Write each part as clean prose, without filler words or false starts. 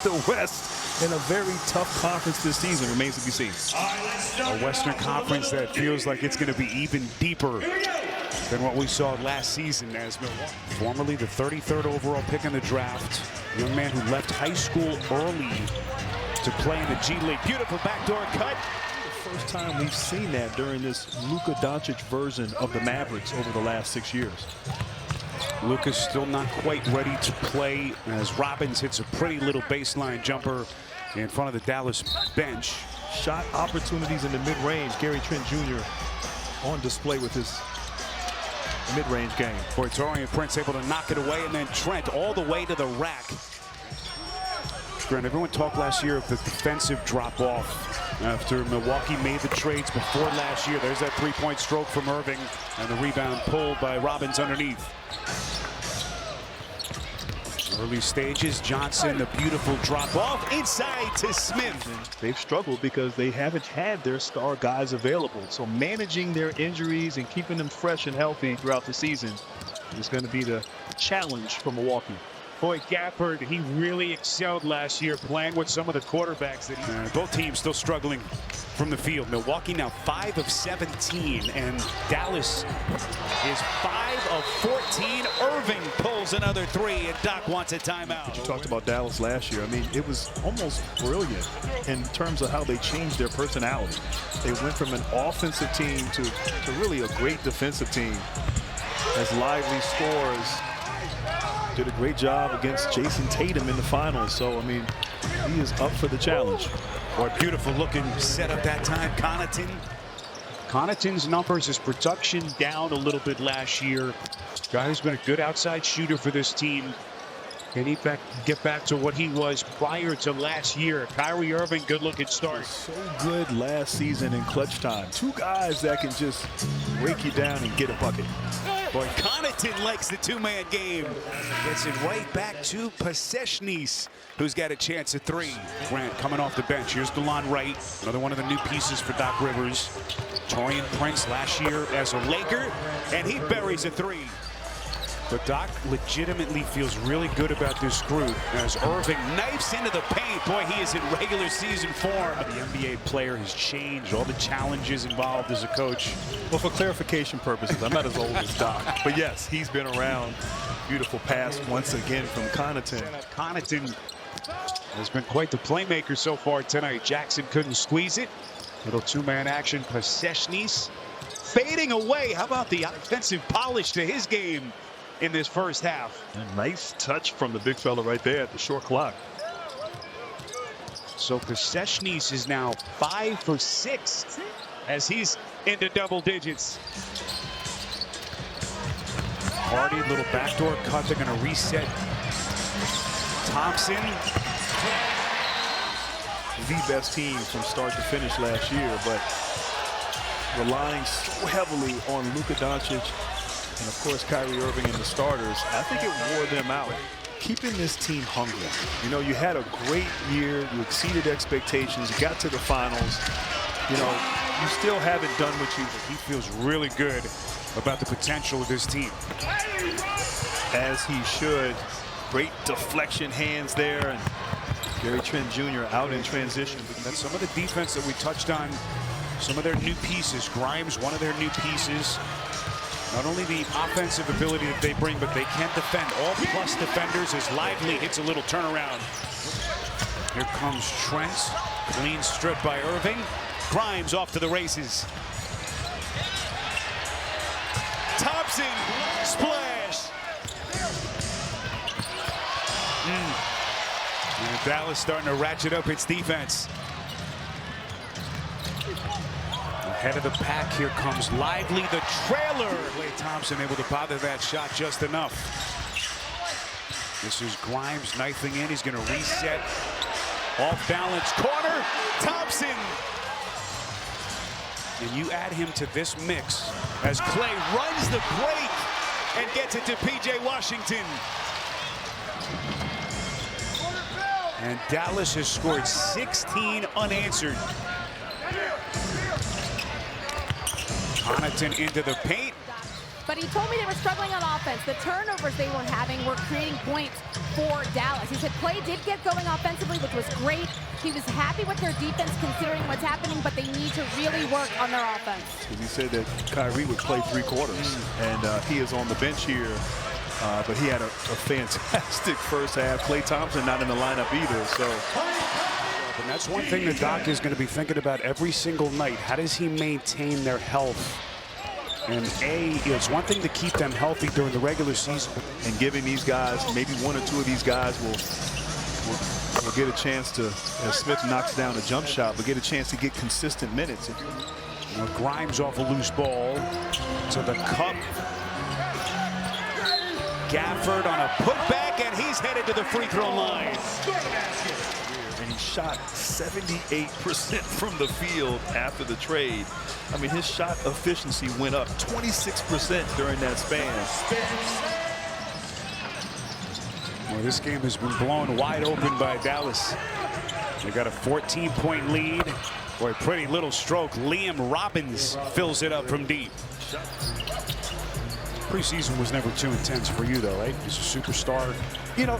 The West in a very tough conference this season remains to be seen. A Western Conference that feels like it's going to be even deeper than what we saw last season as Milwaukee. Formerly the 33rd overall pick in the draft, a young man who left high school early to play in the G League. Beautiful backdoor cut. The first time we've seen that during this Luka Doncic version of the Mavericks over the last 6 years. Luka's still not quite ready to play as Robbins hits a pretty little baseline jumper in front of the Dallas bench. Shot opportunities in the mid-range. Gary Trent Jr. on display with his mid-range game. Boy, Taurean Prince able to knock it away, and then Trent all the way to the rack. Grant, everyone talked last year of the defensive drop-off after Milwaukee made the trades before last year. There's that three-point stroke from Irving, and the rebound pulled by Robbins underneath. Early stages, Johnson, the beautiful drop-off inside to Smith. They've struggled because they haven't had their star guys available. So managing their injuries and keeping them fresh and healthy throughout the season is going to be the challenge for Milwaukee. Boy, Gafford, he really excelled last year playing with some of the quarterbacks that both teams still struggling from the field. Milwaukee now 5 of 17, and Dallas is 5 of 14. Irving pulls another 3, and Doc wants a timeout. But you talked about Dallas last year. I mean, it was almost brilliant in terms of how they changed their personality. They went from an offensive team to really a great defensive team. As Lively scores, did a great job against Jason Tatum in the finals. So, I mean, he is up for the challenge. Boy, beautiful looking setup that time. Connaughton's numbers, his production down a little bit last year. Guy who's been a good outside shooter for this team. Can he get back to what he was prior to last year? Kyrie Irving, good looking start. So good last season in clutch time. Two guys that can just break you down and get a bucket. Boy, Connaughton likes the two-man game. Gets it right back to Preseason, who's got a chance at 3. Grant coming off the bench. Here's DeLon Wright, another one of the new pieces for Doc Rivers. Taurean Prince last year as a Laker, and he buries a 3. But Doc legitimately feels really good about this group as Irving knifes into the paint. Boy, he is in regular season form. The NBA player has changed, all the challenges involved as a coach. Well, for clarification purposes, I'm not as old as Doc. But yes, he's been around. Beautiful pass once again from Connaughton. Connaughton has been quite the playmaker so far tonight. Jackson couldn't squeeze it. Little two-man action. Preseason fading away. How about the offensive polish to his game in this first half? A nice touch from the big fella right there at the short clock. So Preseason is now 5 for 6 as he's into double digits. Hardy, little backdoor cut. They're going to reset. Thompson. The best team from start to finish last year, but relying so heavily on Luka Doncic and, of course, Kyrie Irving and the starters, I think it wore them out. Keeping this team hungry. You know, you had a great year. You exceeded expectations. You got to the finals. You know, you still haven't done what you... He feels really good about the potential of this team. As he should. Great deflection hands there. And Gary Trent Jr. out in transition. That's some of the defense that we touched on. Some of their new pieces. Grimes, one of their new pieces. Not only the offensive ability that they bring, but they can defend. All plus defenders as Lively hits a little turnaround. Here comes Trent. Clean strip by Irving. Grimes off to the races. Thompson, splash. And Dallas starting to ratchet up its defense. Ahead of the pack, here comes Lively, the trailer. Klay Thompson able to bother that shot just enough. This is Grimes knifing in. He's going to reset. Off balance corner. Thompson. And you add him to this mix as Klay runs the break and gets it to P.J. Washington. And Dallas has scored 16 unanswered. Connaughton into the paint. but he told me they were struggling on offense. The turnovers they were having were creating points for Dallas. He said play did get going offensively, which was great. He was happy with their defense considering what's happening, but they need to really work on their offense. He said that Kyrie would play 3 quarters, and he is on the bench here. But he had a fantastic first half. Klay Thompson not in the lineup either. So, and that's one thing that Doc is going to be thinking about every single night. How does he maintain their health? And it's one thing to keep them healthy during the regular season, and giving these guys, maybe 1 or 2 of these guys will get a chance to, as Smith knocks down a jump shot, but get a chance to get consistent minutes. Grimes off a loose ball to the cup. Gafford on a putback, and he's headed to the free throw line. And he shot 78% from the field after the trade. I mean, his shot efficiency went up 26% during that span. Well, this game has been blown wide open by Dallas. They got a 14-point lead. Boy, pretty little stroke. Liam Robbins fills it up from deep. Preseason was never too intense for you, though, right? He's a superstar. You know,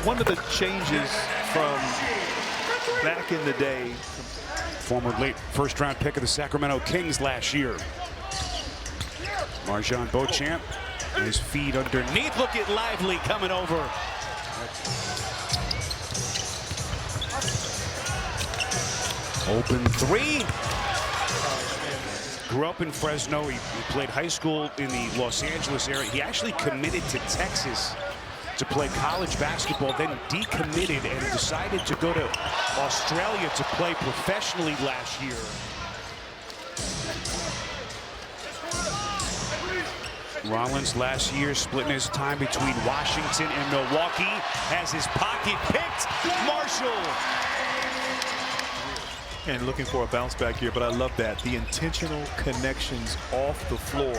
one of the changes from back in the day, former late first-round pick of the Sacramento Kings last year. Marjon Beauchamp, his feet underneath. Look at Lively coming over. Open 3. Grew up in Fresno. He played high school in the Los Angeles area. He actually committed to Texas to play college basketball, then decommitted and decided to go to Australia to play professionally last year. Rollins last year splitting his time between Washington and Milwaukee, has his pocket picked. Marshall. And looking for a bounce back here, but I love that. The intentional connections off the floor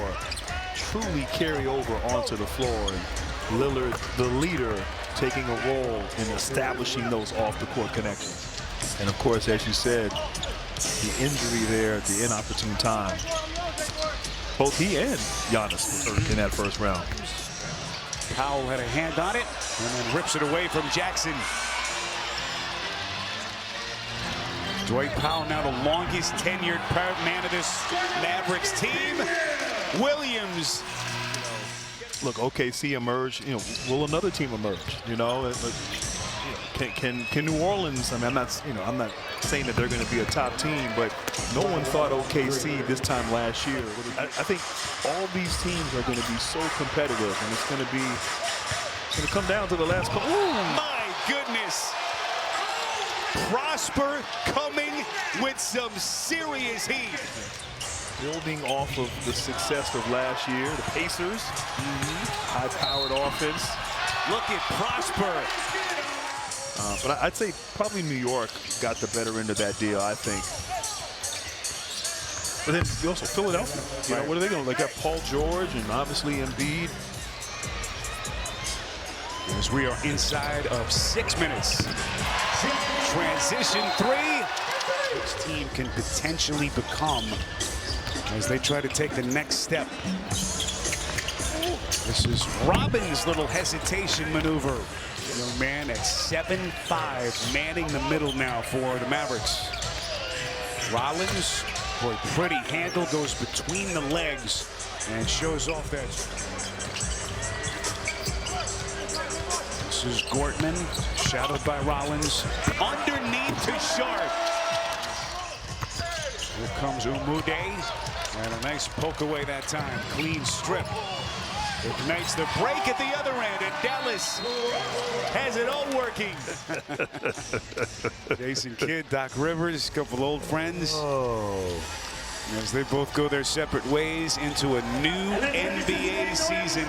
truly carry over onto the floor. And Lillard, the leader, taking a role in establishing those off-the-court connections. And of course, as you said, the injury there at the inopportune time. Both he and Giannis were hurt in that first round. Powell had a hand on it and then rips it away from Jackson. Dwight Powell now the longest tenured man of this Mavericks team. Williams. Look, OKC emerged. You know, will another team emerge? You know, can New Orleans? I mean, I'm not saying that they're going to be a top team, but no one thought OKC this time last year. I think all these teams are going to be so competitive, and it's going to come down to the last couple. Oh my goodness! Prosper coming with some serious heat. Building off of the success of last year, the Pacers, high-powered offense. Look at Prosper. But I'd say probably New York got the better end of that deal, I think. But then also Philadelphia. You know, what are they going to? They got Paul George and obviously Embiid. As we are inside of 6 minutes. Transition 3. This team can potentially become as they try to take the next step. This is Robbins' little hesitation maneuver. Young man at 7'5", manning the middle now for the Mavericks. Rollins, boy, pretty handle, goes between the legs and shows off that. This is Gortman, shadowed by Rollins. Underneath to Sharp. Here comes Umude. And a nice poke away that time. Clean strip. Ignites the break at the other end, and Dallas has it all working. Jason Kidd, Doc Rivers, a couple old friends. As they both go their separate ways into a new NBA season.